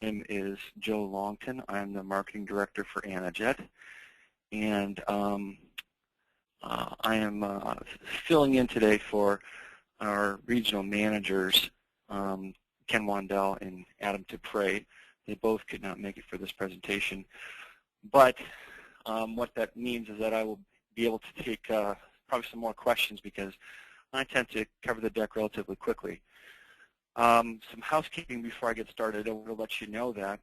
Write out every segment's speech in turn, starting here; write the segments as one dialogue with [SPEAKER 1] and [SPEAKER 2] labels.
[SPEAKER 1] name is Joe Longton. I'm the Marketing Director for Anajet, and I am filling in today for our regional managers, Ken Wandell and Adam Dupre. They both could not make it for this presentation, but what that means is that I will be able to take probably some more questions because I tend to cover the deck relatively quickly. Some housekeeping before I get started. I want to let you know that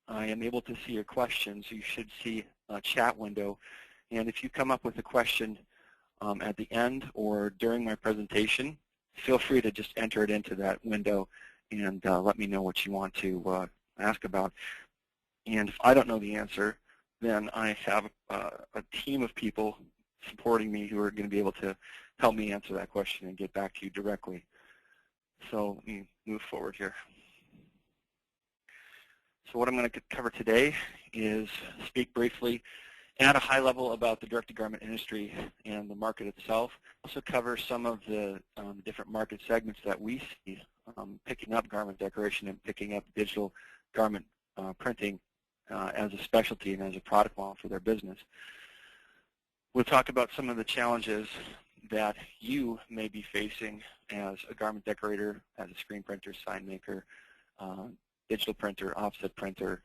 [SPEAKER 1] I am able to see your questions. You should see a chat window, and if you come up with a question at the end or during my presentation, feel free to just enter it into that window and let me know what you want to ask about. And if I don't know the answer, then I have a team of people supporting me who are going to be able to help me answer that question and get back to you directly. So let me move forward here. So what I'm going to cover today is speak briefly at a high level about the direct-to-garment industry and the market itself. Also cover some of the different market segments that we see picking up garment decoration and picking up digital garment printing as a specialty and as a product line for their business. We'll talk about some of the challenges that you may be facing as a garment decorator, as a screen printer, sign maker, digital printer, offset printer,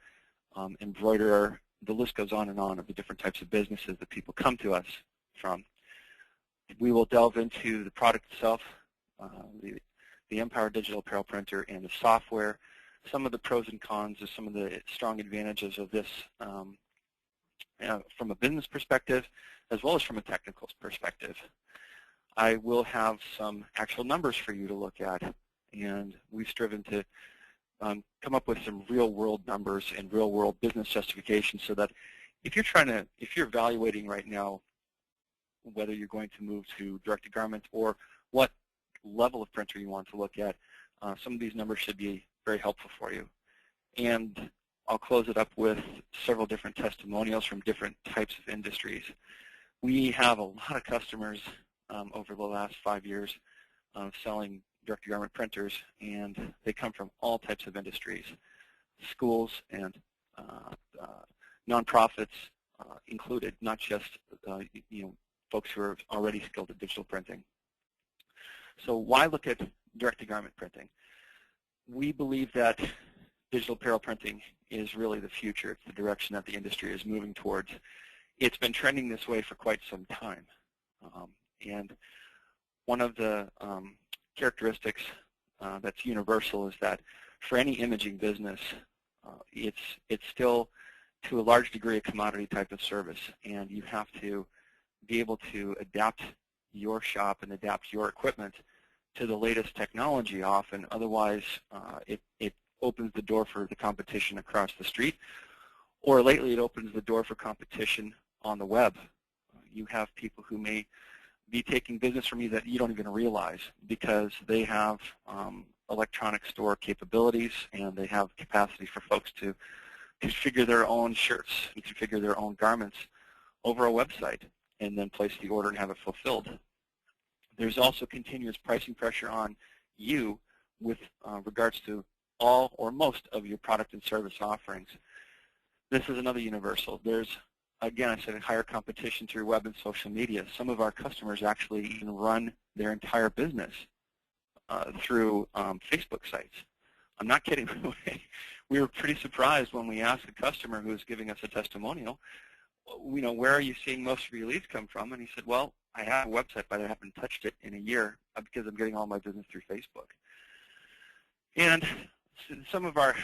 [SPEAKER 1] embroiderer. The list goes on of the different types of businesses that people come to us from. We will delve into the product itself, the mPower Digital Apparel Printer and the software, some of the pros and cons of some of the strong advantages of this from a business perspective as well as from a technical perspective. I will have some actual numbers for you to look at, and we've striven to come up with some real-world numbers and real-world business justification so that if you're evaluating right now whether you're going to move to direct-to-garment or what level of printer you want to look at, some of these numbers should be very helpful for you. And I'll close it up with several different testimonials from different types of industries. We have a lot of customers over the last 5 years selling direct-to-garment printers, and they come from all types of industries, schools and nonprofits included, not just folks who are already skilled at digital printing. So why look at direct-to-garment printing? We believe that digital apparel printing is really the future. It's the direction that the industry is moving towards. It's been trending this way for quite some time. And one of the characteristics that's universal is that for any imaging business, it's still to a large degree a commodity type of service, and you have to be able to adapt your shop and adapt your equipment to the latest technology often. Otherwise, it opens the door for the competition across the street, or lately it opens the door for competition on the web. You have people who may be taking business from you that you don't even realize because they have electronic store capabilities and they have capacity for folks to configure their own shirts and configure their own garments over a website and then place the order and have it fulfilled. There's also continuous pricing pressure on you with regards to all or most of your product and service offerings. This is another universal. There's, again, I said higher competition through web and social media. Some of our customers actually even run their entire business through Facebook sites. I'm not kidding. We were pretty surprised when we asked a customer who was giving us a testimonial, where are you seeing most of your leads come from? And he said, well, I have a website, but I haven't touched it in a year because I'm getting all my business through Facebook. And some of our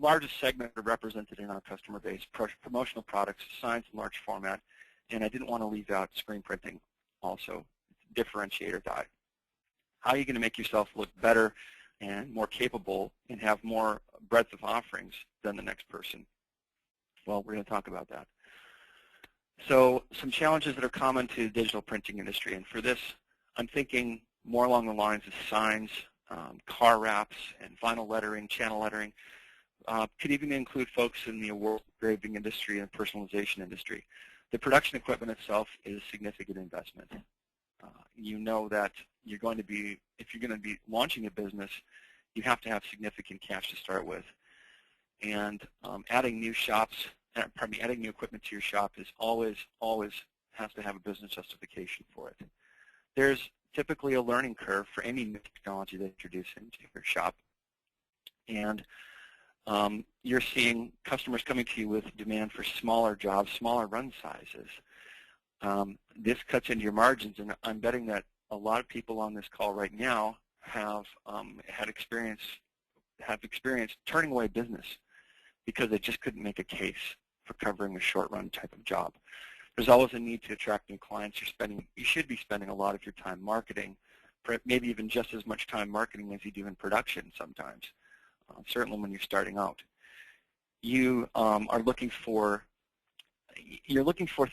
[SPEAKER 1] largest segments are represented in our customer base: promotional products, signs in large format, and I didn't want to leave out screen printing also, differentiator die. How are you going to make yourself look better and more capable and have more breadth of offerings than the next person? Well, we're going to talk about that. So some challenges that are common to the digital printing industry, and for this I'm thinking more along the lines of signs, car wraps, and vinyl lettering, channel lettering. Could even include folks in the award engraving industry and personalization industry. The production equipment itself is a significant investment. You know that you're going to be, if you're going to be launching a business, you have to have significant cash to start with. And adding new adding new equipment to your shop is always has to have a business justification for it. There's typically a learning curve for any new technology that you introduce into your shop. And you're seeing customers coming to you with demand for smaller jobs, smaller run sizes. This cuts into your margins, and I'm betting that a lot of people on this call right now have experienced turning away business because they just couldn't make a case for covering a short run type of job. There's always a need to attract new clients. You should be spending a lot of your time marketing, maybe even just as much time marketing as you do in production sometimes, certainly when you're starting out. You are looking for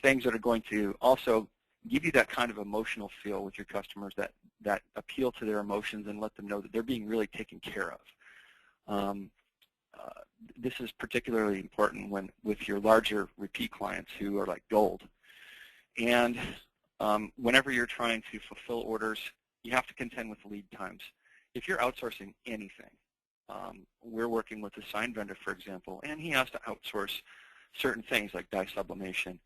[SPEAKER 1] things that are going to also give you that kind of emotional feel with your customers that appeal to their emotions and let them know that they're being really taken care of. This is particularly important with your larger repeat clients who are like gold. And whenever you're trying to fulfill orders, you have to contend with lead times. If you're outsourcing anything, we're working with a sign vendor, for example, and he has to outsource certain things like dye sublimation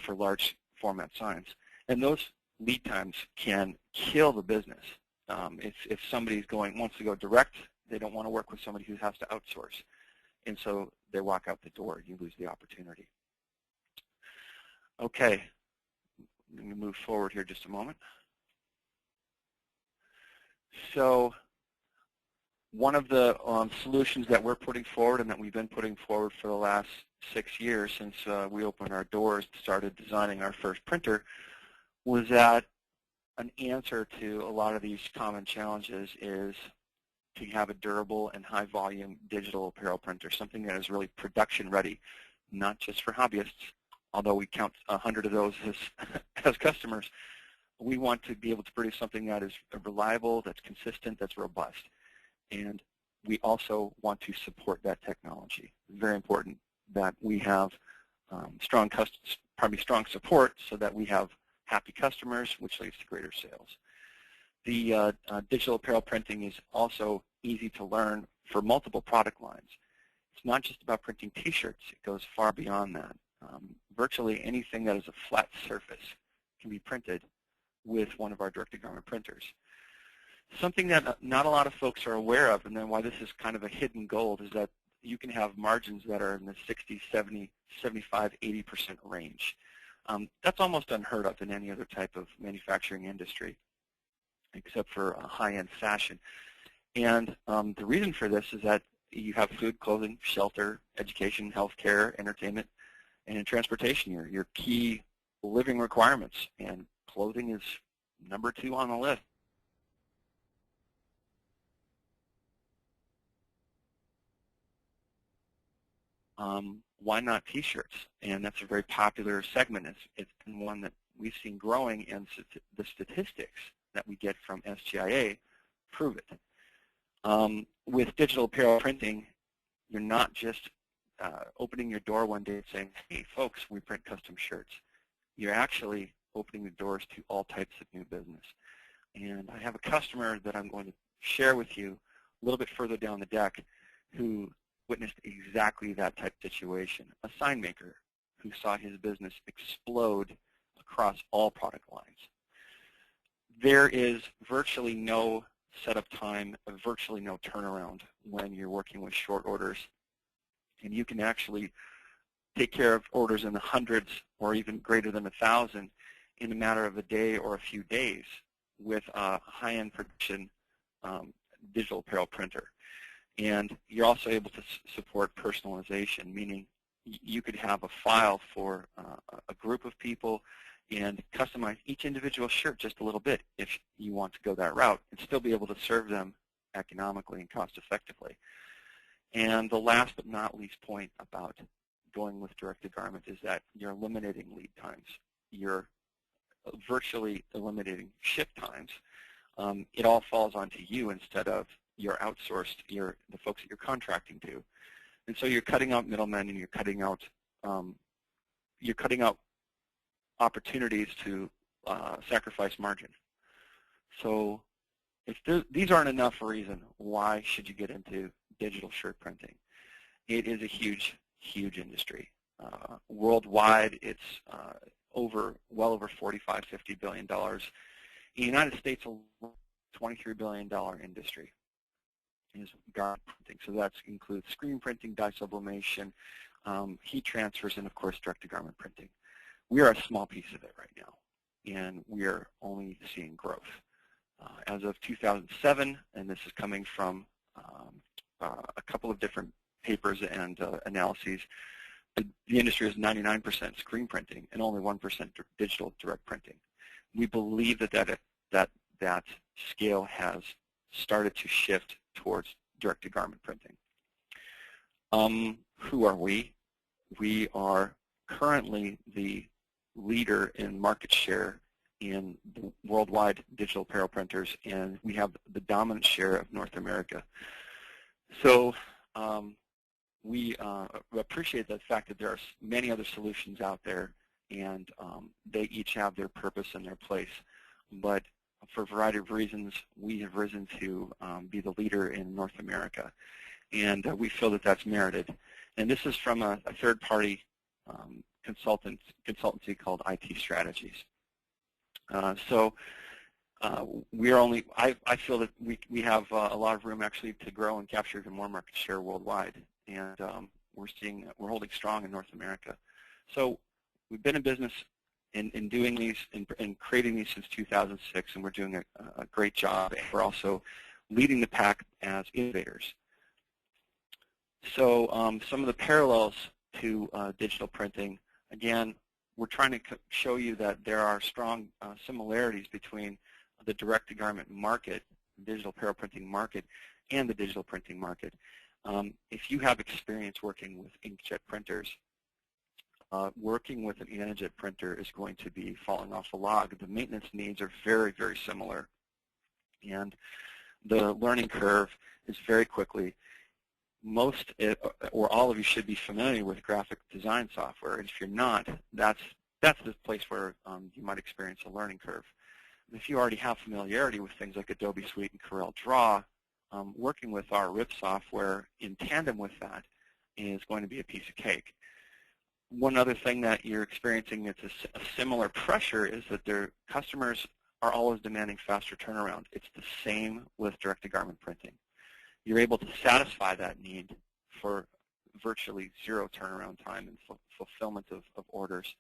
[SPEAKER 1] for large format signs. And those lead times can kill the business. If somebody wants to go direct, they don't want to work with somebody who has to outsource. And so they walk out the door. You lose the opportunity. Okay, let me move forward here just a moment. So one of the solutions that we're putting forward and that we've been putting forward for the last 6 years since we opened our doors, started designing our first printer, was that an answer to a lot of these common challenges is to have a durable and high volume digital apparel printer, something that is really production ready, not just for hobbyists, although we count 100 of those as customers. We want to be able to produce something that is reliable, that's consistent, that's robust. And we also want to support that technology. It's very important that we have strong support so that we have happy customers, which leads to greater sales. The digital apparel printing is also easy to learn for multiple product lines. It's not just about printing T-shirts. It goes far beyond that. Virtually anything that is a flat surface can be printed with one of our direct-to-garment printers. Something that not a lot of folks are aware of, and then why this is kind of a hidden gold, is that you can have margins that are in the 60, 70, 75, 80% range. That's almost unheard of in any other type of manufacturing industry, except for high-end fashion. And the reason for this is that you have food, clothing, shelter, education, healthcare, entertainment, and transportation, your key living requirements. And clothing is number 2 on the list. Why not T-shirts? And that's a very popular segment. It's been one that we've seen growing, and the statistics that we get from SGIA prove it. With digital apparel printing, you're not just opening your door one day and saying, hey, folks, we print custom shirts. You're actually opening the doors to all types of new business. And I have a customer that I'm going to share with you a little bit further down the deck who witnessed exactly that type of situation, a sign maker who saw his business explode across all product lines. There is virtually no setup time, virtually no turnaround when you're working with short orders. And you can actually take care of orders in the hundreds or even greater than 1,000 in a matter of a day or a few days with a high-end production digital apparel printer. And you're also able to support personalization, meaning you could have a file for a group of people and customize each individual shirt just a little bit if you want to go that route and still be able to serve them economically and cost effectively. And the last but not least point about going with direct-to-garment is that you're eliminating lead times. You're virtually eliminating ship times. It all falls onto you instead of you're outsourced, the folks that you're contracting to. And so you're cutting out middlemen, and you're cutting out opportunities to sacrifice margin. So if these aren't enough reason, why should you get into digital shirt printing? it is a huge, huge industry. Worldwide, it's well over $45, $50 billion. In the United States, a $23 billion industry is garment printing. So that includes screen printing, dye sublimation, heat transfers, and of course direct-to-garment printing. We are a small piece of it right now, and we are only seeing growth. As of 2007, and this is coming from a couple of different papers and analyses, the industry is 99% screen printing and only 1% digital direct printing. We believe that scale has started to shift towards direct-to-garment printing. Who are we? We are currently the leader in market share in the worldwide digital apparel printers, and we have the dominant share of North America. So we appreciate the fact that there are many other solutions out there, and they each have their purpose and their place. But for a variety of reasons, we have risen to be the leader in North America, and we feel that that's merited. And this is from a third-party consultancy called IT Strategies. I feel that we have a lot of room actually to grow and capture even more market share worldwide, and we're holding strong in North America. So we've been in business in doing these and creating these since 2006, and we're doing a great job. We're also leading the pack as innovators. So some of the parallels to digital printing, again, we're trying to show you that there are strong similarities between the direct-to-garment market, digital apparel printing market, and the digital printing market. If you have experience working with inkjet printers, working with an inkjet printer is going to be falling off a log. The maintenance needs are very, very similar, and the learning curve is very quickly. Most or all of you should be familiar with graphic design software, and if you're not, that's the place where you might experience a learning curve. If you already have familiarity with things like Adobe Suite and Corel Draw, working with our RIP software in tandem with that is going to be a piece of cake. One other thing that you're experiencing that's a similar pressure is that their customers are always demanding faster turnaround. It's the same with direct-to-garment printing. You're able to satisfy that need for virtually zero turnaround time and fulfillment of orders.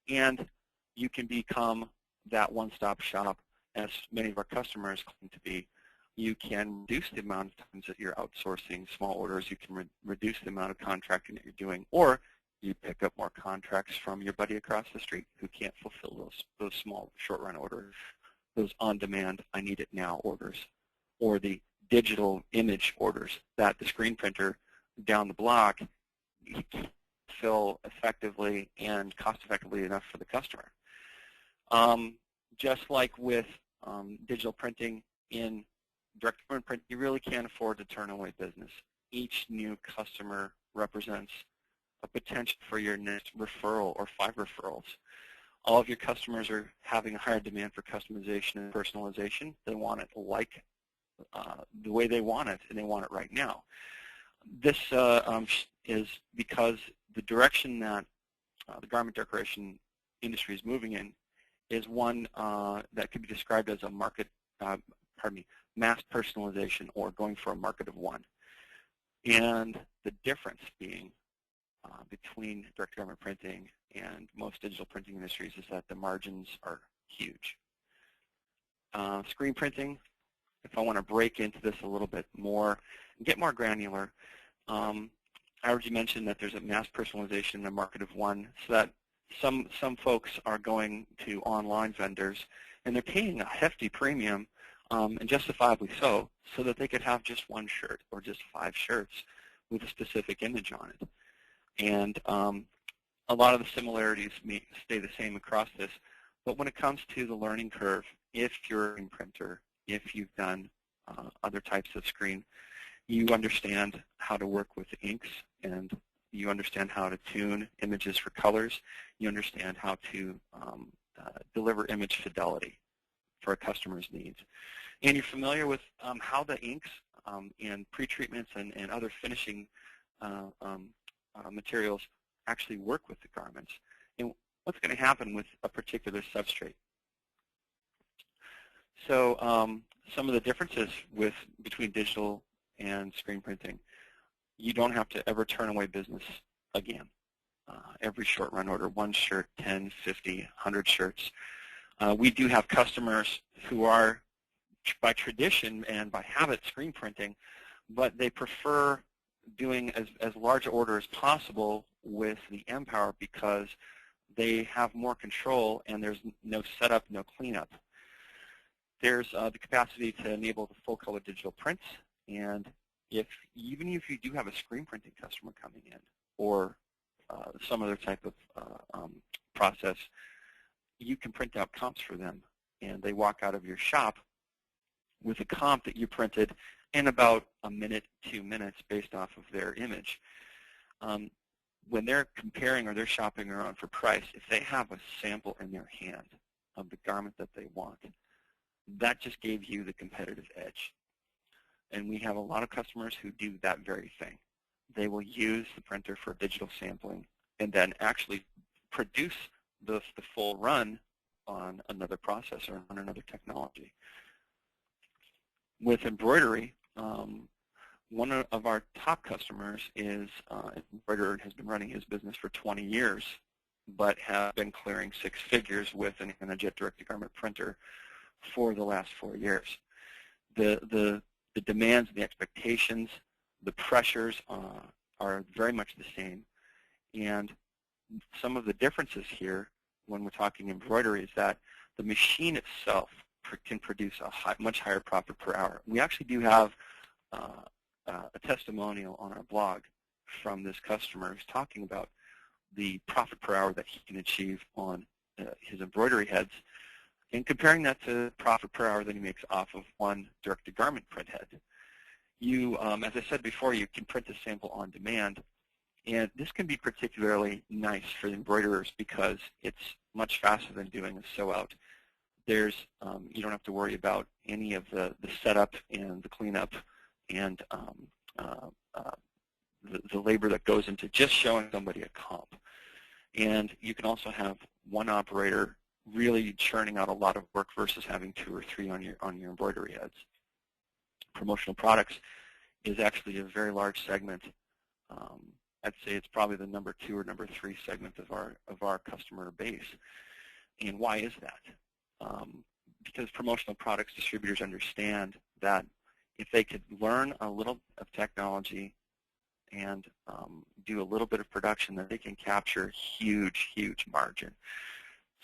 [SPEAKER 1] And you can become that one-stop shop, as many of our customers claim to be. You can reduce the amount of times that you're outsourcing small orders. You can reduce the amount of contracting that you're doing, or you pick up more contracts from your buddy across the street who can't fulfill those small short-run orders, those on-demand, I need it now orders, or the digital image orders that the screen printer down the block can't fill effectively and cost-effectively enough for the customer. Just like with digital printing in direct print, you really can't afford to turn away business. Each new customer represents a potential for your next referral or 5 referrals. All of your customers are having a higher demand for customization and personalization. They want it like the way they want it, and they want it right now. This is because the direction that the garment decoration industry is moving in is one that could be described as a mass personalization, or going for a market of one. And the difference being between direct garment printing and most digital printing industries is that the margins are huge. Screen printing, if I want to break into this a little bit more and get more granular, I already mentioned that there's a mass personalization in a market of one, so that some folks are going to online vendors and they're paying a hefty premium, and justifiably so that they could have just one shirt or just 5 shirts with a specific image on it. And a lot of the similarities stay the same across this, but when it comes to the learning curve, if you're a printer, if you've done other types of screen, you understand how to work with inks, and you understand how to tune images for colors. You understand how to deliver image fidelity for a customer's needs. And you're familiar with how the inks and pretreatments and other finishing materials actually work with the garments, and what's going to happen with a particular substrate. So some of the differences between digital and screen printing: you don't have to ever turn away business again. Every short run order, 1 shirt, 10, 50, 100 shirts. We do have customers who are, by tradition and by habit, screen printing, but they prefer doing as large an order as possible with the mPower because they have more control and there's no setup, no cleanup. There's the capacity to enable the full color digital prints, and even if you do have a screen printing customer coming in or some other type of process, you can print out comps for them, and they walk out of your shop with a comp that you printed in about a minute, 2 minutes based off of their image. When they're comparing or they're shopping around for price, if they have a sample in their hand of the garment that they want, that just gave you the competitive edge. And we have a lot of customers who do that very thing. They will use the printer for digital sampling and then actually produce the full run on another process or on another technology. With embroidery, one of our top customers is embroiderer, has been running his business for 20 years, but has been clearing 6 figures with an inkjet direct-to-garment printer for the last 4 years. The demands, the expectations, the pressures are very much the same, and some of the differences here when we're talking embroidery is that the machine itself can produce a much higher profit per hour. We actually do have a testimonial on our blog from this customer who's talking about the profit per hour that he can achieve on his embroidery heads and comparing that to profit per hour that he makes off of one direct-to-garment print head. You, as I said before, you can print a sample on demand, and this can be particularly nice for the embroiderers because it's much faster than doing a sew-out. There's, you don't have to worry about any of the setup and the cleanup and the labor that goes into just showing somebody a comp. And you can also have one operator really churning out a lot of work versus having 2 or 3 on your embroidery heads. Promotional products is actually a very large segment. I'd say it's probably the number 2 or number 3 segment of our customer base. And why is that? Because promotional products distributors understand that if they could learn a little of technology and do a little bit of production, that they can capture huge, huge margin.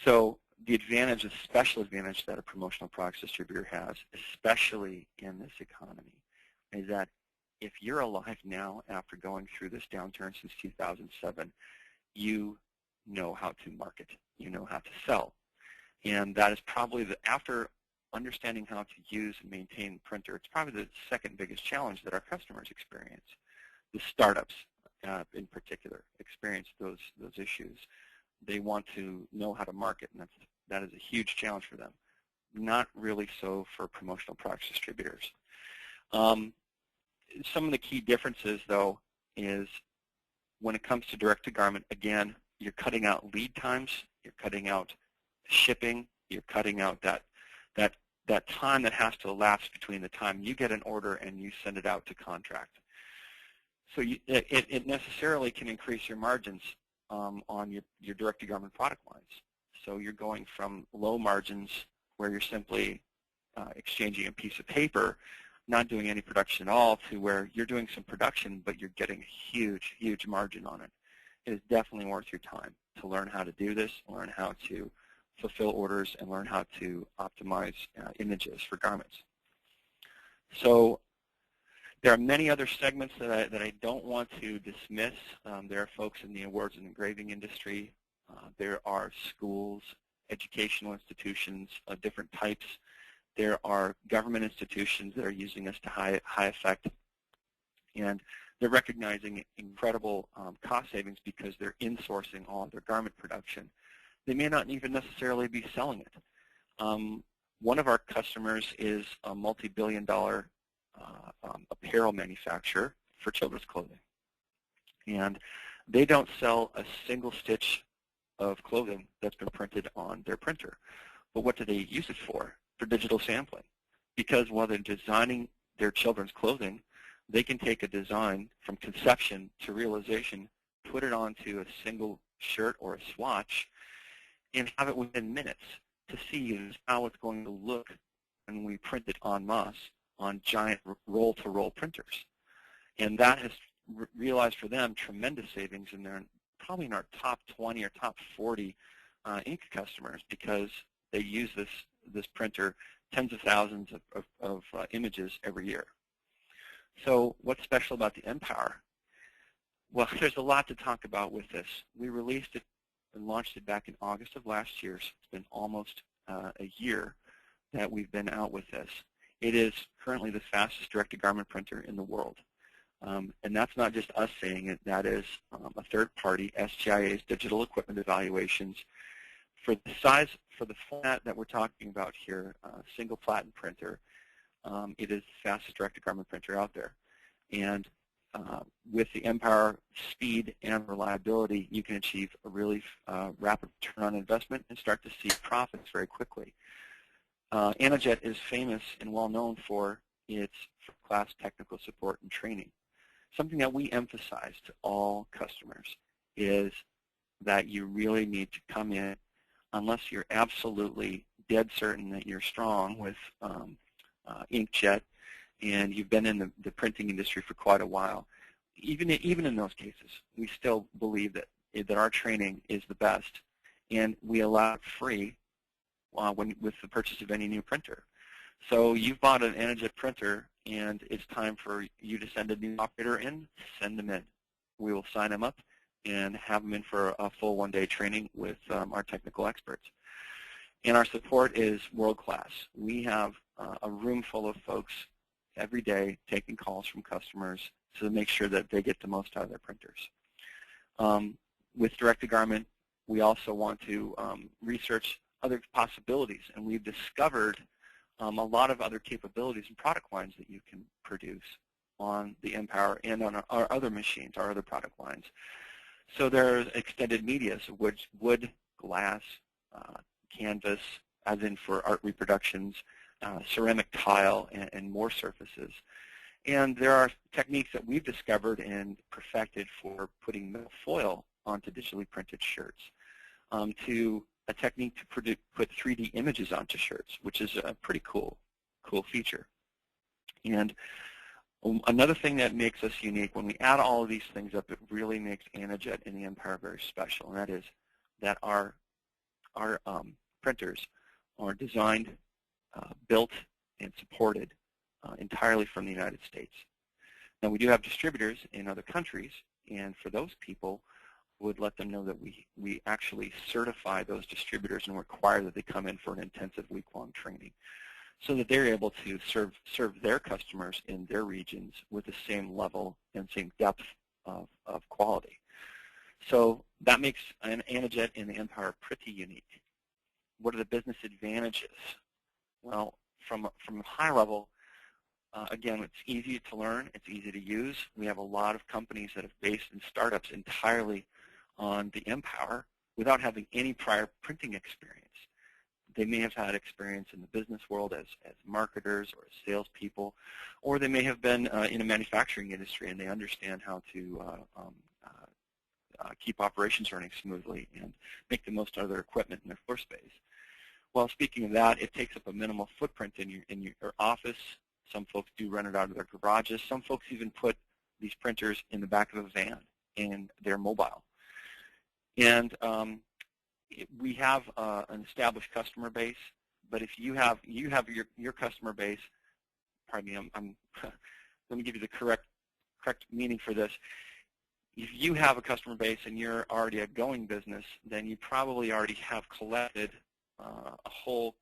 [SPEAKER 1] So the advantage, the special advantage that a promotional products distributor has, especially in this economy, is that if you're alive now after going through this downturn since 2007, you know how to market, you know how to sell. And that is probably, after understanding how to use and maintain the printer, it's probably the second biggest challenge that our customers experience. The startups, in particular, experience those issues. They want to know how to market, and that is a huge challenge for them. Not really so for promotional products distributors. Some of the key differences, though, is when it comes to direct-to-garment, again, you're cutting out lead times, you're cutting out shipping, you're cutting out that time that has to elapse between the time you get an order and you send it out to contract. So it necessarily can increase your margins on your direct-to-garment product lines. So you're going from low margins where you're simply exchanging a piece of paper, not doing any production at all, to where you're doing some production, but you're getting a huge, huge margin on it. It is definitely worth your time to learn how to do this, learn how to fulfill orders, and learn how to optimize images for garments. So there are many other segments that I don't want to dismiss. There are folks in the awards and engraving industry. There are schools, educational institutions of different types. There are government institutions that are using us to high effect. And they're recognizing incredible cost savings because they're insourcing all of their garment production. They may not even necessarily be selling it. One of our customers is a multi-billion-dollar apparel manufacturer for children's clothing. And they don't sell a single stitch of clothing that's been printed on their printer. But what do they use it for? For digital sampling. Because while they're designing their children's clothing, they can take a design from conception to realization, put it onto a single shirt or a swatch, and have it within minutes to see how it's going to look when we print it en masse on giant roll-to-roll printers. And that has realized for them tremendous savings in their, probably in our top 20 or top 40 ink customers, because they use this printer tens of thousands of images every year. So what's special about the mPower? Well, there's a lot to talk about with this. We released it and launched it back in August of last year, so it's been almost a year that we've been out with this. It is currently the fastest direct-to-garment printer in the world. And that's not just us saying it. That is a third party, SGIA's Digital Equipment Evaluations. For the size, for the format that we're talking about here, single platen printer, it is the fastest direct-to-garment printer out there. And with the mPower speed and reliability, you can achieve a really rapid return on investment and start to see profits very quickly. Anajet is famous and well known for its first-class technical support and training. Something that we emphasize to all customers is that you really need to come in, unless you're absolutely dead certain that you're strong with inkjet and you've been in the printing industry for quite a while. Even in those cases, we still believe that our training is the best, and we allow it free with the purchase of any new printer. So you've bought an Anajet printer, and it's time for you to send a new operator in, send them in. We will sign them up and have them in for a full one-day training with our technical experts. And our support is world-class. We have a room full of folks every day taking calls from customers to make sure that they get the most out of their printers. With direct-to-garment, we also want to research other possibilities, and we've discovered a lot of other capabilities and product lines that you can produce on the mPower and on our other machines, our other product lines. So there's extended media, so wood, glass, canvas, as in for art reproductions, ceramic tile, and more surfaces. And there are techniques that we've discovered and perfected for putting metal foil onto digitally printed shirts, to a technique to put 3D images onto shirts, which is a pretty cool feature. And another thing that makes us unique, when we add all of these things up, it really makes Anajet and the mPower very special, and that is that our printers are designed, built, and supported entirely from the United States. Now, we do have distributors in other countries, and for those people, would let them know that we actually certify those distributors and require that they come in for an intensive week-long training so that they're able to serve their customers in their regions with the same level and same depth of quality. So that makes an Anajet and the mPower pretty unique. What are the business advantages? Well, from a high level, again, it's easy to learn, it's easy to use. We have a lot of companies that have based in startups entirely on the mPower without having any prior printing experience. They may have had experience in the business world as marketers or as salespeople, or they may have been in a manufacturing industry and they understand how to keep operations running smoothly and make the most out of their equipment and their floor space. Well, speaking of that, it takes up a minimal footprint in your office. Some folks do rent it out of their garages. Some folks even put these printers in the back of a van, and they're mobile. And we have an established customer base, but if you have your customer base, pardon me, let me give you the correct meaning for this. If you have a customer base and you're already a going business, then you probably already have collected a whole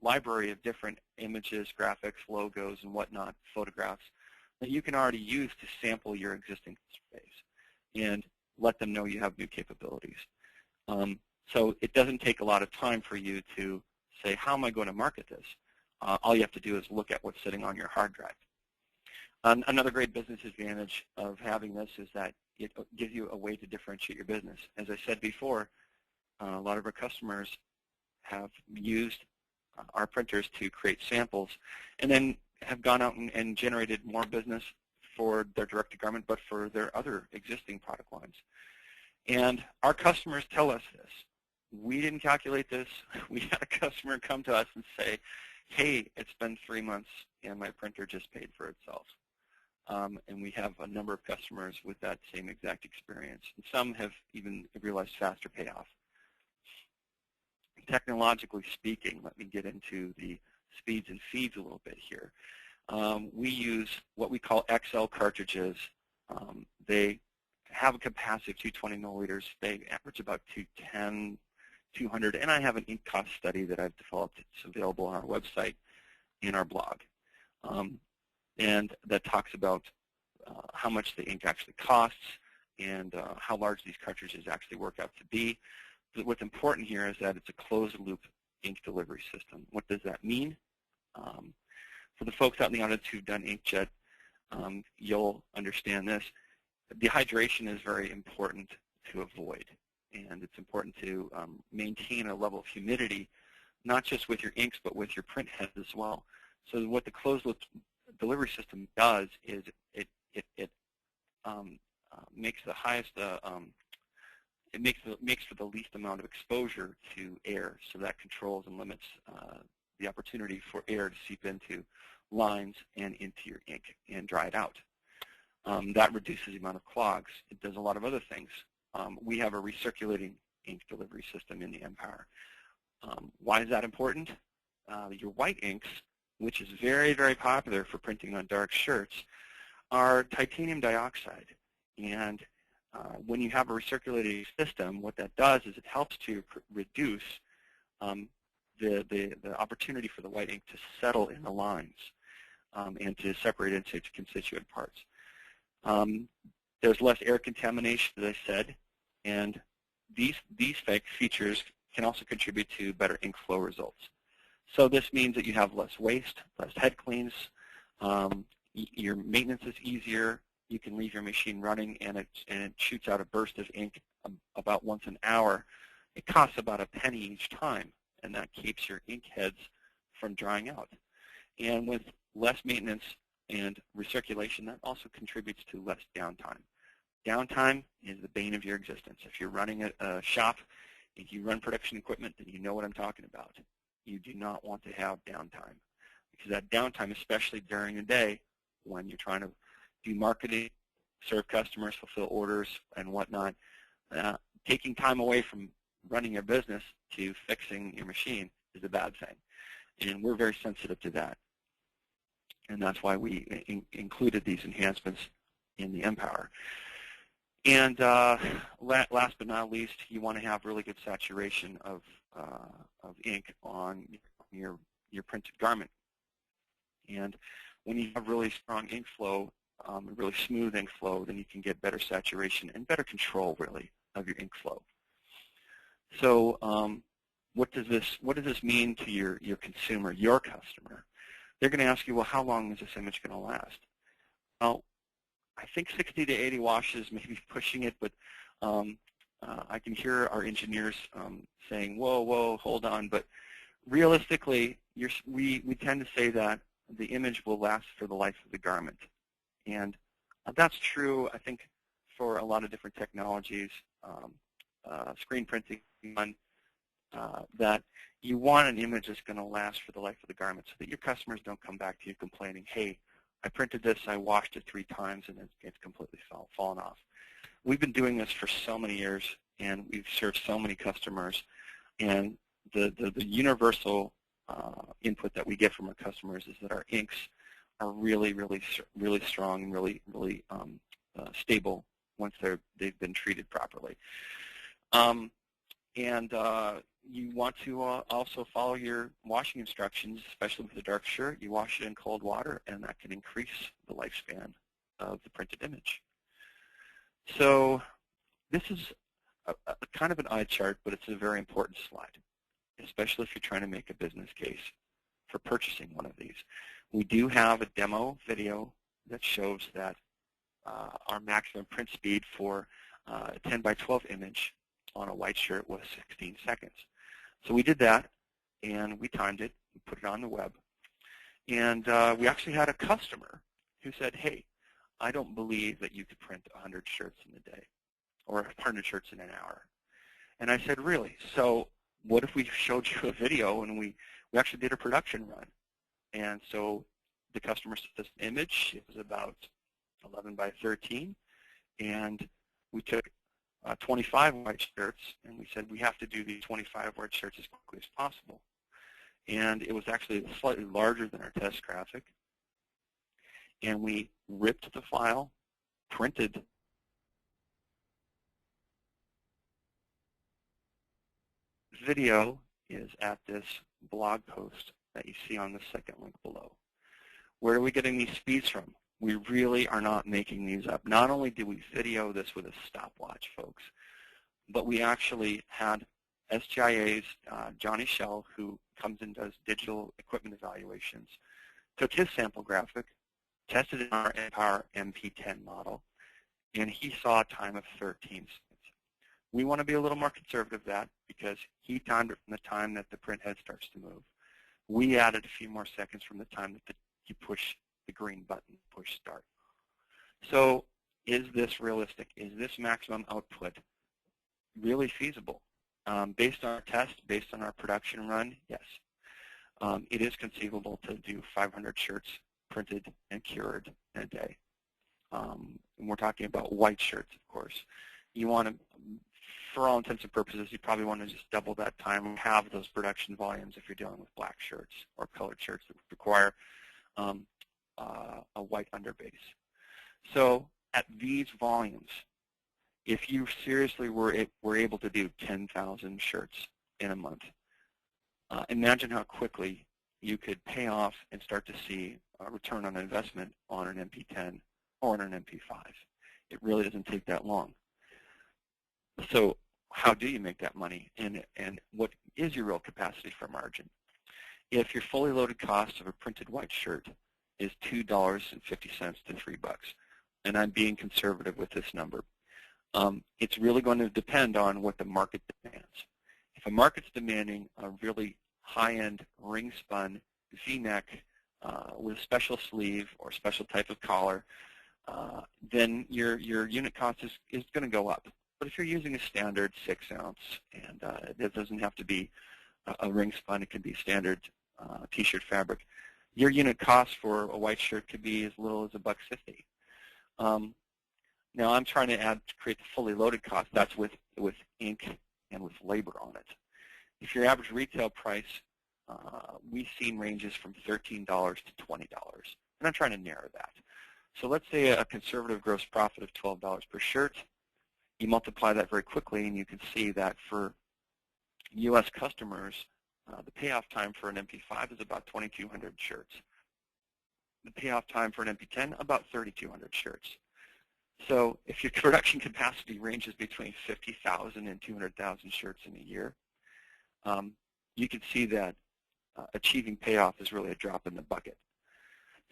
[SPEAKER 1] library of different images, graphics, logos, and whatnot, photographs, that you can already use to sample your existing customer base and let them know you have new capabilities. So it doesn't take a lot of time for you to say, how am I going to market this? All you have to do is look at what's sitting on your hard drive. Another great business advantage of having this is that it gives you a way to differentiate your business. As I said before, a lot of our customers have used our printers to create samples and then have gone out and generated more business for their direct-to-garment, but for their other existing product lines. And our customers tell us this. We didn't calculate this. We had a customer come to us and say, hey, it's been 3 months and my printer just paid for itself. And we have a number of customers with that same exact experience. And some have even realized faster payoff. Technologically speaking, let me get into the speeds and feeds a little bit here. We use what we call XL cartridges. They have a capacity of 220 milliliters. They average about 210, 200, and I have an ink cost study that I've developed. It's available on our website and our blog. And that talks about how much the ink actually costs and how large these cartridges actually work out to be. But what's important here is that it's a closed-loop ink delivery system. What does that mean? For the folks out in the audience who've done inkjet, you'll understand this. Dehydration is very important to avoid, and it's important to maintain a level of humidity, not just with your inks, but with your print heads as well. So what the closed-loop delivery system does is it makes the highest, it makes for the least amount of exposure to air, so that controls and limits the opportunity for air to seep into lines and into your ink and dry it out. That reduces the amount of clogs. It does a lot of other things. We have a recirculating ink delivery system in the mPower. Why is that important? Your white inks, which is very, very popular for printing on dark shirts, are titanium dioxide. And when you have a recirculating system, what that does is it helps to reduce the opportunity for the white ink to settle in the lines and to separate into its constituent parts. There's less air contamination, as I said, and these features can also contribute to better ink flow results. So this means that you have less waste, less head cleans, your maintenance is easier, you can leave your machine running and it shoots out a burst of ink about once an hour. It costs about a penny each time, and that keeps your ink heads from drying out. And with less maintenance and recirculation, that also contributes to less downtime. Downtime is the bane of your existence. If you're running a shop, if you run production equipment, then you know what I'm talking about. You do not want to have downtime, because that downtime, especially during the day when you're trying to do marketing, serve customers, fulfill orders, and whatnot, taking time away from running your business to fixing your machine is a bad thing. And we're very sensitive to that. And that's why we included these enhancements in the mPower. And last but not least, you want to have really good saturation of ink on your printed garment. And when you have really strong ink flow, really smooth ink flow, then you can get better saturation and better control, really, of your ink flow. So what does this mean to your consumer, your customer? They're going to ask you, well, how long is this image going to last? Well, I think 60 to 80 washes may be pushing it, but I can hear our engineers saying, whoa, hold on. But realistically, we tend to say that the image will last for the life of the garment. And that's true, I think, for a lot of different technologies, screen printing, that you want an image that's going to last for the life of the garment so that your customers don't come back to you complaining, hey, I printed this, I washed it 3 times, and it's completely fallen off. We've been doing this for so many years, and we've served so many customers, and the universal input that we get from our customers is that our inks are really strong and really stable once they've been treated properly. You want to also follow your washing instructions, especially with a dark shirt. You wash it in cold water, and that can increase the lifespan of the printed image. So this is a kind of an eye chart, but it's a very important slide, especially if you're trying to make a business case for purchasing one of these. We do have a demo video that shows that our maximum print speed for a 10 by 12 image on a white shirt was 16 seconds. So we did that, and we timed it, we put it on the web, and we actually had a customer who said, hey, I don't believe that you could print 100 shirts in a day or 100 shirts in an hour. And I said, really? So what if we showed you a video and we actually did a production run? And so the customer sent us an image. It was about 11 by 13, and we took 25 white shirts, and we said we have to do these 25 white shirts as quickly as possible. And it was actually slightly larger than our test graphic. And we ripped the file, printed video is at this blog post that you see on the second link below. Where are we getting these speeds from? We really are not making these up. Not only did we video this with a stopwatch, folks, but we actually had SGIA's Johnny Schell, who comes and does digital equipment evaluations, took his sample graphic, tested it in our mPower MP10 model, and he saw a time of 13 seconds. We want to be a little more conservative with that because he timed it from the time that the print head starts to move. We added a few more seconds from the time that you push the green button, push start. So is this realistic? Is this maximum output really feasible? Based on our test, based on our production run, yes. It is conceivable to do 500 shirts printed and cured in a day. And we're talking about white shirts, of course. You want to, for all intents and purposes, you probably want to just double that time and have those production volumes if you're dealing with black shirts or colored shirts that require a white underbase. So at these volumes, if you seriously were able to do 10,000 shirts in a month, imagine how quickly you could pay off and start to see a return on investment on an MP10 or on an MP5. It really doesn't take that long. So how do you make that money, and what is your real capacity for margin? If your fully loaded cost of a printed white shirt is $2.50 to $3, and I'm being conservative with this number, it's really going to depend on what the market demands. If a market's demanding a really high-end ring-spun V-neck with a special sleeve or special type of collar, then your unit cost is going to go up. But if you're using a standard 6-ounce, and it doesn't have to be a ring spun, it could be standard t-shirt fabric, your unit cost for a white shirt could be as little as $1.50. Now I'm trying to create the fully loaded cost. That's with ink and with labor on it. If your average retail price, we've seen ranges from $13 to $20, and I'm trying to narrow that. So let's say a conservative gross profit of $12 per shirt. You multiply that very quickly, and you can see that for U.S. customers, the payoff time for an MP5 is about 2,200 shirts. The payoff time for an MP10, about 3,200 shirts. So if your production capacity ranges between 50,000 and 200,000 shirts in a year, you can see that achieving payoff is really a drop in the bucket.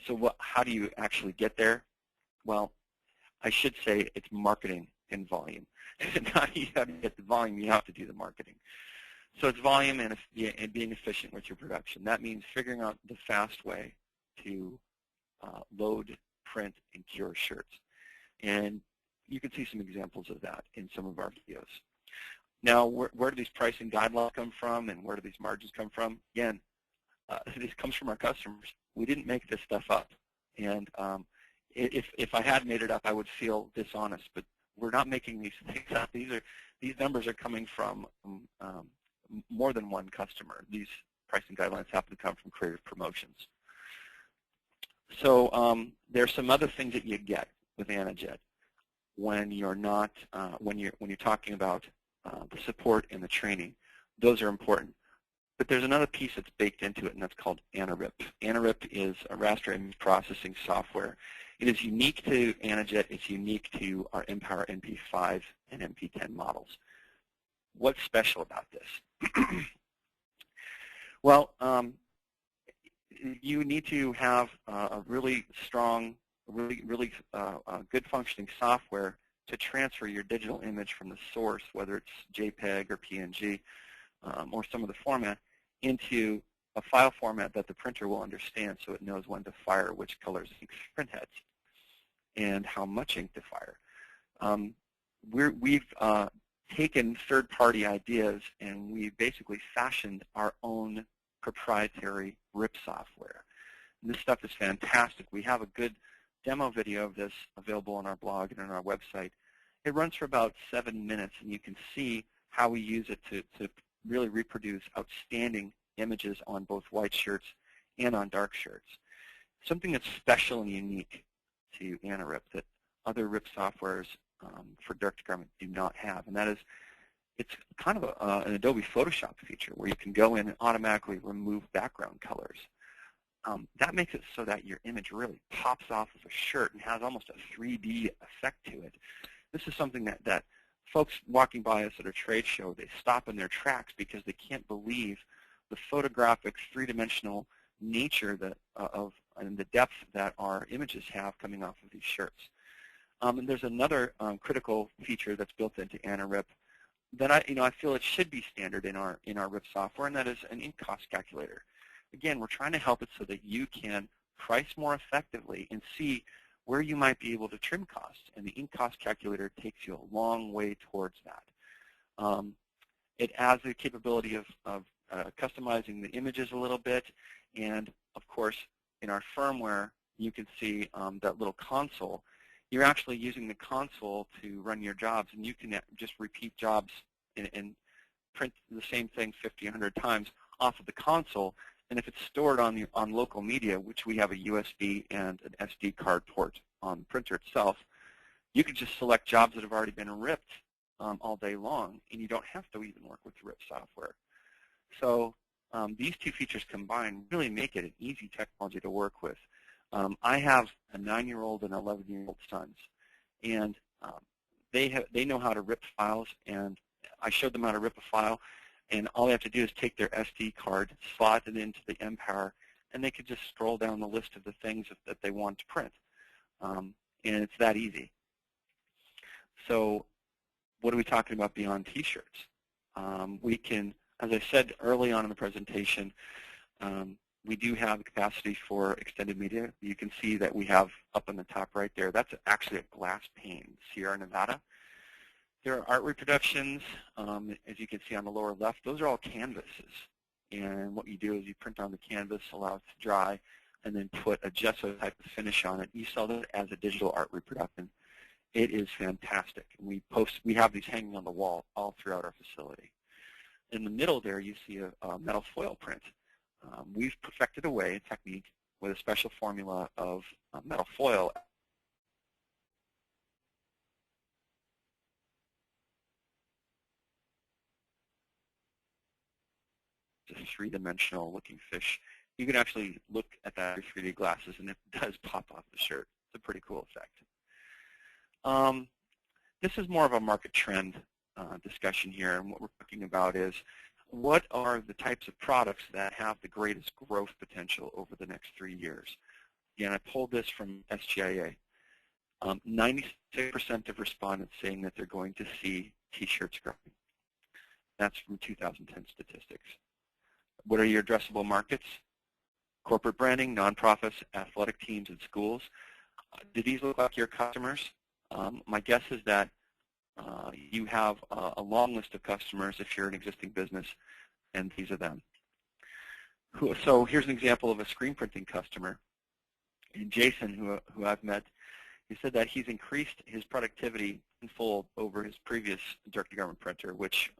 [SPEAKER 1] So how do you actually get there? Well, I should say it's marketing and volume. Not you have to get the volume, you have to do the marketing. So it's volume and being efficient with your production. That means figuring out the fast way to load, print, and cure shirts. And you can see some examples of that in some of our videos. Now, where do these pricing guidelines come from, and where do these margins come from? Again, this comes from our customers. We didn't make this stuff up. And if I had made it up, I would feel dishonest. But we're not making these things up. These numbers are coming from more than one customer. These pricing guidelines happen to come from Creative Promotions. So there's some other things that you get with Anajet when you're not when you're talking about the support and the training. Those are important. But there's another piece that's baked into it, and that's called AnaRip. AnaRip is a raster image processing software. It is unique to Anajet. It's unique to our mPower MP5 and MP10 models. What's special about this? Well, you need to have a really strong really good functioning software to transfer your digital image from the source, whether it's JPEG or PNG or some of the format, into a file format that the printer will understand, so it knows when to fire which colors ink print heads and how much ink to fire. We've taken third-party ideas and we basically fashioned our own proprietary RIP software. And this stuff is fantastic. We have a good demo video of this available on our blog and on our website. It runs for about 7 minutes, and you can see how we use it to really reproduce outstanding images on both white shirts and on dark shirts. Something that's special and unique to AnaRip that other RIP softwares for direct-to-garment do not have, and that is it's kind of an Adobe Photoshop feature where you can go in and automatically remove background colors. That makes it so that your image really pops off of a shirt and has almost a 3D effect to it. This is something that folks walking by us at a trade show, they stop in their tracks because they can't believe the photographic three-dimensional nature and the depth that our images have coming off of these shirts. And there's another critical feature that's built into AnaRip that I feel it should be standard in our RIP software, and that is an ink cost calculator. Again, we're trying to help it so that you can price more effectively and see where you might be able to trim costs, and the ink cost calculator takes you a long way towards that. It adds the capability of customizing the images a little bit, and of course, in our firmware, you can see that little console. You're actually using the console to run your jobs, and you can just repeat jobs and print the same thing 50, 100 times off of the console. And if it's stored on local media, which we have a USB and an SD card port on the printer itself, you can just select jobs that have already been ripped all day long, and you don't have to even work with the RIP software. So these two features combined really make it an easy technology to work with. I have a 9-year-old and 11-year-old sons, and they know how to rip files, and I showed them how to rip a file, and all they have to do is take their SD card, slot it into the mPower, and they could just scroll down the list of the things that they want to print. And it's that easy. So what are we talking about beyond T-shirts? We can, as I said early on in the presentation, we do have the capacity for extended media. You can see that we have up on the top right there, that's actually a glass pane, Sierra Nevada. There are art reproductions, as you can see on the lower left. Those are all canvases. And what you do is you print on the canvas, allow it to dry, and then put a gesso type of finish on it. You sell that as a digital art reproduction. It is fantastic. And we have these hanging on the wall all throughout our facility. In the middle there, you see a metal foil print. We've perfected a technique with a special formula of metal foil. It's a three-dimensional looking fish. You can actually look at that with 3D glasses, and it does pop off the shirt. It's a pretty cool effect. This is more of a market trend discussion here, and what we're talking about is what are the types of products that have the greatest growth potential over the next 3 years. Again, I pulled this from SGIA. 96% of respondents saying that they're going to see T-shirts growing. That's from 2010 statistics. What are your addressable markets? Corporate branding, nonprofits, athletic teams, and schools. Do these look like your customers? My guess is that you have a long list of customers if you're an existing business, and these are them. So here's an example of a screen printing customer. And Jason, who I've met, he said that he's increased his productivity tenfold over his previous direct-to-garment printer, which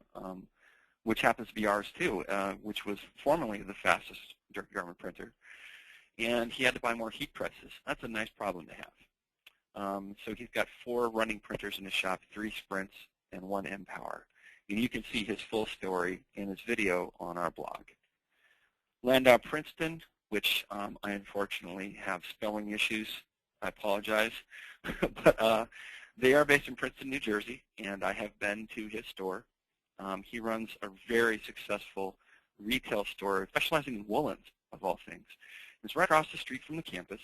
[SPEAKER 1] happens to be ours too, which was formerly the fastest direct-to-garment printer. And he had to buy more heat presses. That's a nice problem to have. So he's got 4 running printers in his shop, 3 sprints, and 1 mPower. And you can see his full story in his video on our blog. Landau Princeton, which I unfortunately have spelling issues. I apologize. But they are based in Princeton, New Jersey, and I have been to his store. He runs a very successful retail store specializing in woolens, of all things. It's right across the street from the campus.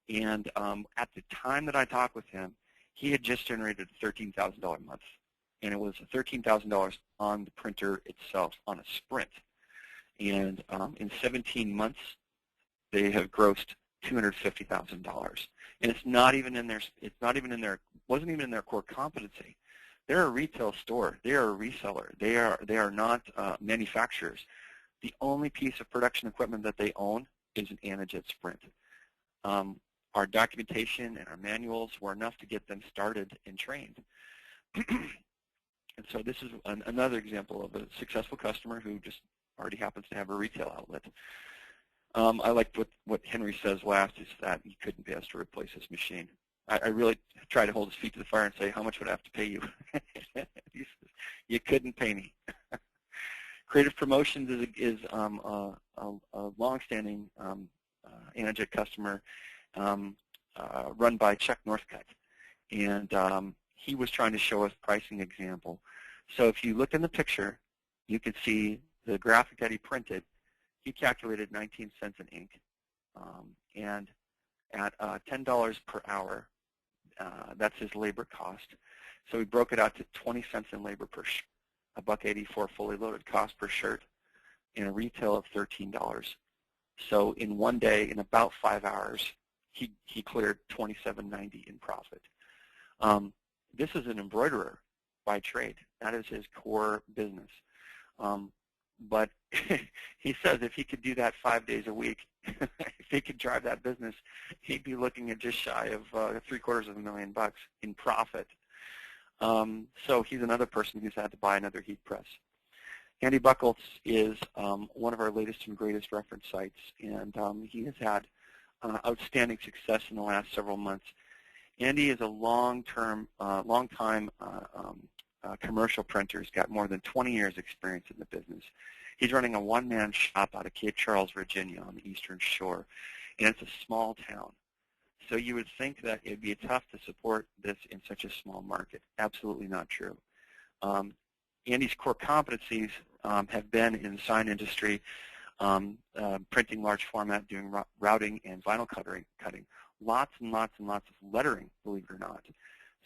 [SPEAKER 1] And at the time that I talked with him, he had just generated a $13,000 a month. And it was $13,000 on the printer itself on a sprint. And in 17 months, they have grossed $250,000. And it's not even in their, wasn't even in their core competency. They're a retail store. They are a reseller. They are not manufacturers. The only piece of production equipment that they own is an Anajet Sprint. Our documentation and our manuals were enough to get them started and trained. And so this is another example of a successful customer who just already happens to have a retail outlet. I like what Henry says last is that he couldn't pay us to replace this machine. I really try to hold his feet to the fire and say, how much would I have to pay you? He says, you couldn't pay me. Creative Promotions is a long-standing Anajet customer run by Chuck Northcutt. And he was trying to show us pricing example. So if you look in the picture, you can see the graphic that he printed. He calculated 19 cents an ink. And at $10 per hour, that's his labor cost. So we broke it out to 20 cents in labor per shirt, $1.84 fully loaded cost per shirt, and a retail of $13. So in one day, in about 5 hours, he cleared $27.90 in profit. This is an embroiderer by trade. That is his core business. But he says if he could do that 5 days a week, if he could drive that business, he'd be looking at just shy of $750,000 in profit. So he's another person who's had to buy another heat press. Andy Buckles is one of our latest and greatest reference sites, and he has had outstanding success in the last several months. Andy is a long-time commercial printer. He's got more than 20 years experience in the business. He's running a one-man shop out of Cape Charles, Virginia on the Eastern Shore, and it's a small town. So you would think that it would be tough to support this in such a small market. Absolutely not true. Andy's core competencies have been in the sign industry, printing large format, doing routing and vinyl cutting, lots and lots and lots of lettering, believe it or not.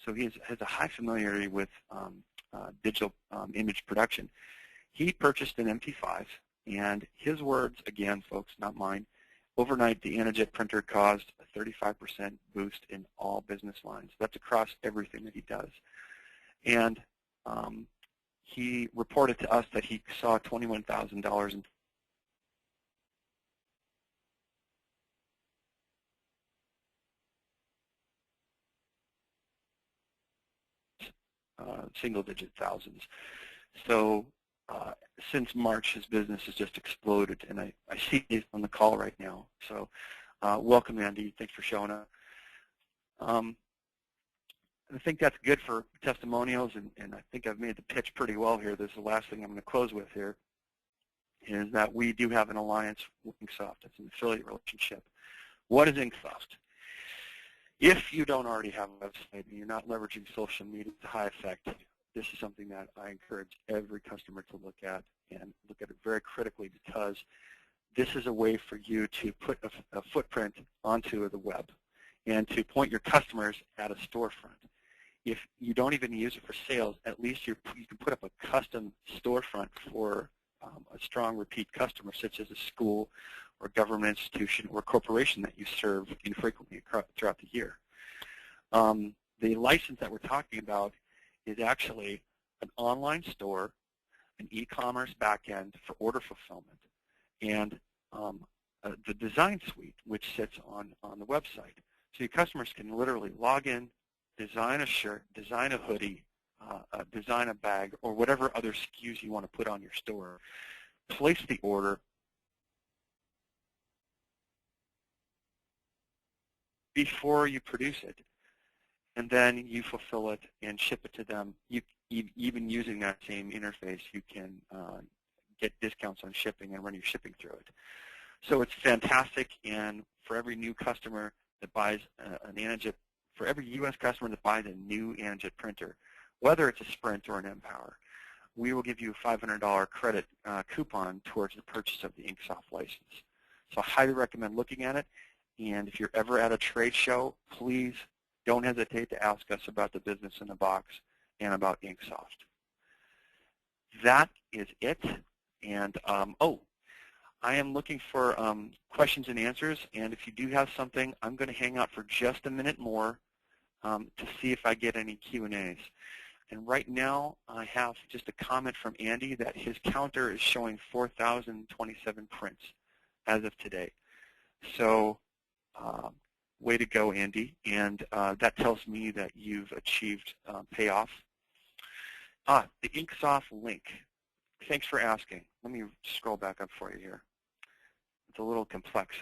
[SPEAKER 1] So he has a high familiarity with digital image production. He purchased an MT5, and his words, again, folks, not mine, overnight the Anajet printer caused a 35% boost in all business lines. That's across everything that he does. And he reported to us that he saw $21,000 in single-digit thousands. So since March, his business has just exploded, and I see he's on the call right now. So welcome, Andy. Thanks for showing up. I think that's good for testimonials, and I think I've made the pitch pretty well here. This is the last thing I'm going to close with here, is that we do have an alliance with Inksoft. It's an affiliate relationship. What is Inksoft? If you don't already have a website and you're not leveraging social media to high effect, this is something that I encourage every customer to look at, and look at it very critically, because this is a way for you to put a footprint onto the web and to point your customers at a storefront. If you don't even use it for sales, at least you can put up a custom storefront for a strong repeat customer, such as a school or government institution or corporation that you serve infrequently throughout the year. The license that we're talking about is actually an online store, an e-commerce backend for order fulfillment, and the design suite, which sits on the website. So your customers can literally log in, design a shirt, design a hoodie, design a bag, or whatever other SKUs you want to put on your store. Place the order before you produce it, and then you fulfill it and ship it to them. Even using that same interface, you can get discounts on shipping and run your shipping through it. So it's fantastic, and for every new customer that buys an Anajet, for every U.S. customer that buys a new Anajet printer, whether it's a Sprint or an mPower, we will give you a $500 credit coupon towards the purchase of the Inksoft license. So I highly recommend looking at it. And if you're ever at a trade show, please don't hesitate to ask us about the business in a box and about Inksoft. That is it. And oh, I am looking for questions and answers. And if you do have something, I'm going to hang out for just a minute more to see if I get any Q&As. And right now, I have just a comment from Andy that his counter is showing 4,027 prints as of today. So way to go, Andy. And that tells me that you've achieved payoff. The Inksoft link. Thanks for asking. Let me scroll back up for you here. It's a little complex.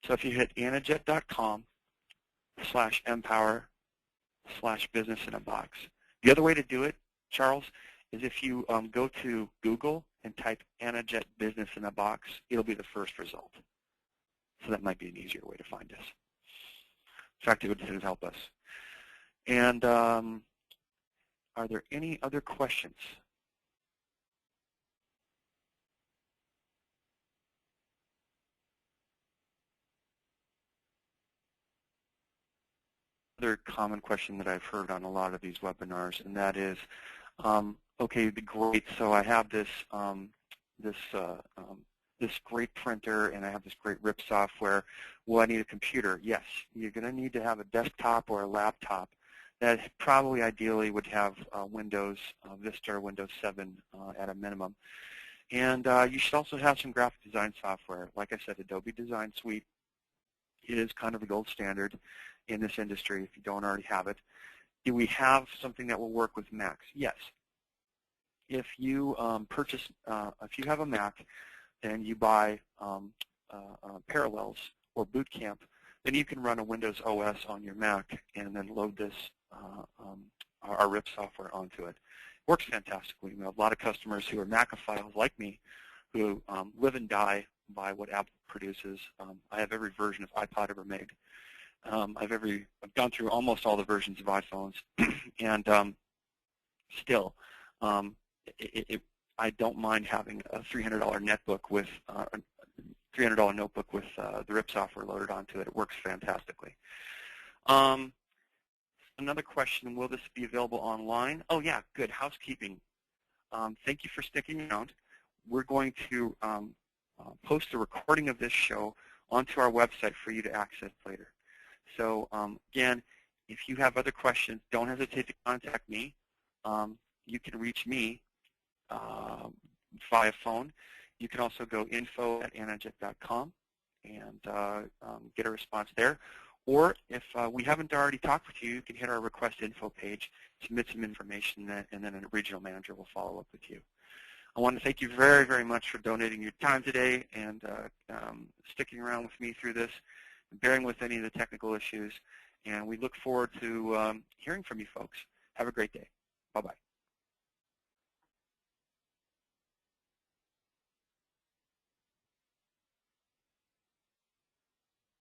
[SPEAKER 1] So if you hit anajet.com/mpower/business-in-a-box. The other way to do it, Charles, is if you go to Google and type Anajet Business in a Box, it'll be the first result. So that might be an easier way to find us. In fact, it would help us. And are there any other questions? Another common question that I've heard on a lot of these webinars, and that is, okay, great. So I have this this great printer, and I have this great RIP software. Well, I need a computer. Yes, you're going to need to have a desktop or a laptop that probably ideally would have Windows Vista or Windows 7 at a minimum. And you should also have some graphic design software. Like I said, Adobe Design Suite is kind of the gold standard in this industry if you don't already have it. Do we have something that will work with Macs? Yes. If you if you have a Mac and you buy Parallels or Boot Camp, then you can run a Windows OS on your Mac and then load this our RIP software onto it. Works fantastically. We have a lot of customers who are Macophiles like me who live and die by what Apple produces. I have every version of iPod ever made. I've gone through almost all the versions of iPhones, and still, I don't mind having a $300 netbook with $300 notebook with the RIP software loaded onto it. It works fantastically. Another question: will this be available online? Oh yeah, good housekeeping. Thank you for sticking around. We're going to post a recording of this show onto our website for you to access later. So again, if you have other questions, don't hesitate to contact me. You can reach me via phone. You can also go info@anajet.com and get a response there. Or if we haven't already talked with you, you can hit our request info page, submit some information, and then a regional manager will follow up with you. I want to thank you very, very much for donating your time today and sticking around with me through this, bearing with any of the technical issues. And we look forward to hearing from you folks. Have a great day. Bye-bye.